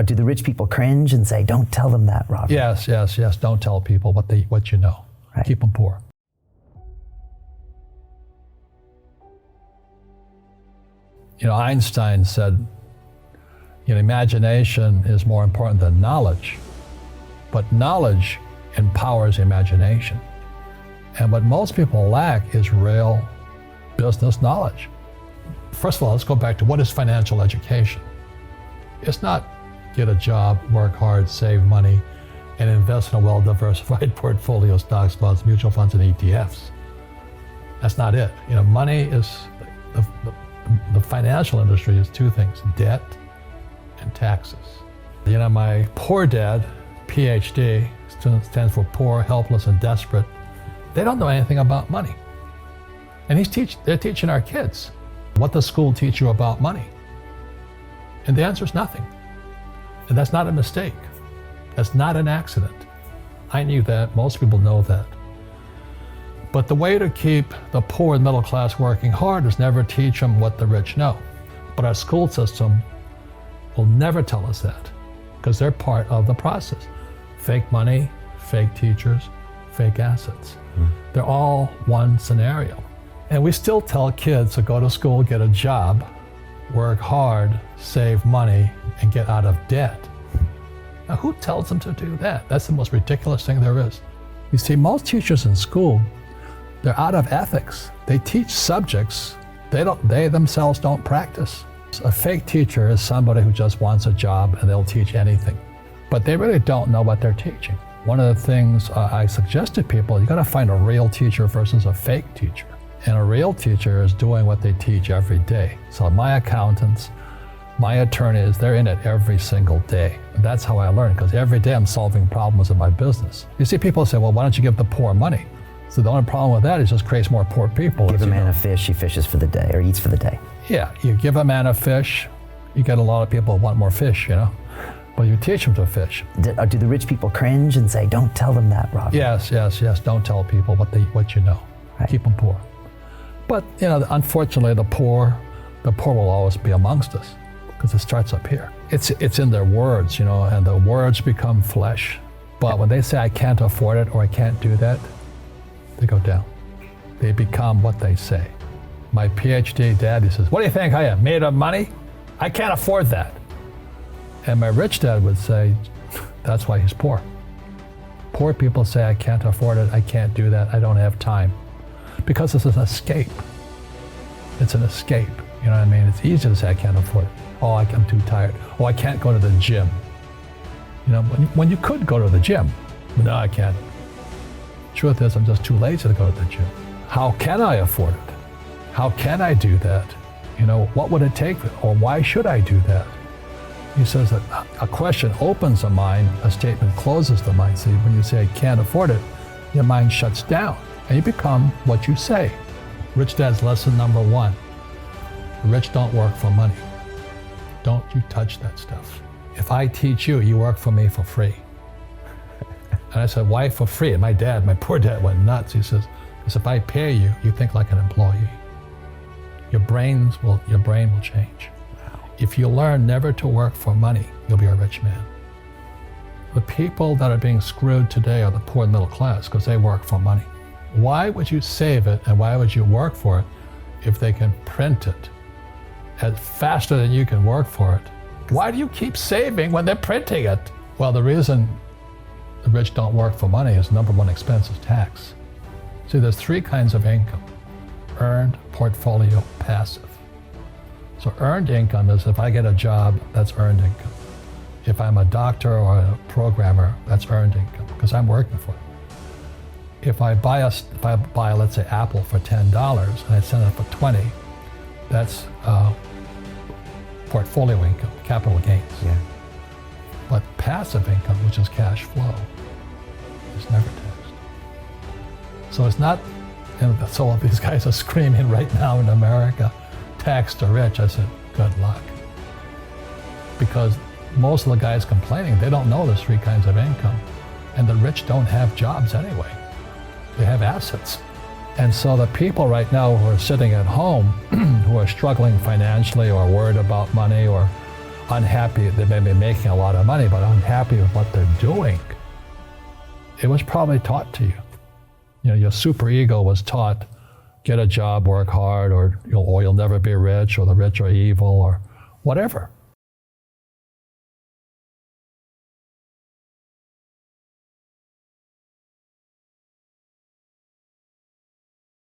Do the rich people cringe and say, don't tell them that, Robert? Yes. Don't tell people what you know. Right. Keep them poor. Einstein said, imagination is more important than knowledge, but knowledge empowers imagination. And what most people lack is real business knowledge. First of all, let's go back to what is financial education. It's not get a job, work hard, save money, and invest in a well-diversified portfolio of stocks, bonds, mutual funds, and ETFs. That's not it. Money is, the financial industry is two things, debt and taxes. My poor dad, PhD, stands for poor, helpless, and desperate. They don't know anything about money. And they're teaching our kids. What does school teach you about money? And the answer is nothing. And that's not a mistake. That's not an accident. I knew that, most people know that. But the way to keep the poor and middle class working hard is never teach them what the rich know. But our school system will never tell us that, because they're part of the process. Fake money, fake teachers, fake assets. They're all one scenario. And we still tell kids to go to school, get a job, work hard, save money, and get out of debt. Now, who tells them to do that? That's the most ridiculous thing there is. You see, most teachers in school, they're out of ethics. They teach subjects they themselves don't practice. A fake teacher is somebody who just wants a job and they'll teach anything. But they really don't know what they're teaching. One of the things I suggest to people, you gotta find a real teacher versus a fake teacher. And a real teacher is doing what they teach every day. So my accountants, my attorneys, they're in it every single day. And that's how I learn, because every day I'm solving problems in my business. You see people say, well, why don't you give the poor money? So the only problem with that is just creates more poor people. Give a man a fish, he fishes for the day, or eats for the day. Yeah, you give a man a fish, you get a lot of people who want more fish, But you teach them to fish. Do the rich people cringe and say, don't tell them that, Robert? Yes. Don't tell people what you know. Right. Keep them poor. But, unfortunately, the poor will always be amongst us, because it starts up here. It's in their words, and the words become flesh. But when they say, I can't afford it or I can't do that, they go down. They become what they say. My PhD daddy says, what do you think I am, made of money? I can't afford that. And my rich dad would say, that's why he's poor. Poor people say, I can't afford it, I can't do that, I don't have time. Because it's an escape. It's an escape, you know what I mean? It's easy to say, I can't afford it. Oh, I'm too tired. Oh, I can't go to the gym. When you could go to the gym, but no, I can't. Truth is, I'm just too lazy to go to the gym. How can I afford it? How can I do that? What would it take? Or why should I do that? He says that a question opens the mind, a statement closes the mind. See, when you say, I can't afford it, your mind shuts down and you become what you say. Rich Dad's lesson number 1. The rich don't work for money. Don't you touch that stuff. If I teach you, you work for me for free. And I said, why for free? And my poor dad went nuts. He says, because if I pay you, you think like an employee. Your brain will change. If you learn never to work for money, you'll be a rich man. The people that are being screwed today are the poor and middle class, because they work for money. Why would you save it and why would you work for it if they can print it faster than you can work for it? Why do you keep saving when they're printing it? Well, the reason the rich don't work for money is number 1 expense is tax. See, there's 3 kinds of income: earned, portfolio, passive. So earned income is if I get a job, that's earned income. If I'm a doctor or a programmer, that's earned income, because I'm working for it. If I buy, let's say, Apple for $10 and I sell it for $20, that's portfolio income, capital gains. Yeah. But passive income, which is cash flow, is never taxed. So it's not, so all these guys are screaming right now in America, tax the rich. I said, good luck. Because most of the guys complaining, they don't know there's 3 kinds of income. And the rich don't have jobs anyway. They have assets. And so the people right now who are sitting at home, who are struggling financially or worried about money or unhappy. They may be making a lot of money, but unhappy with what they're doing. It was probably taught to you. You know, your superego was taught, get a job, work hard, or you'll never be rich, or the rich are evil, or whatever.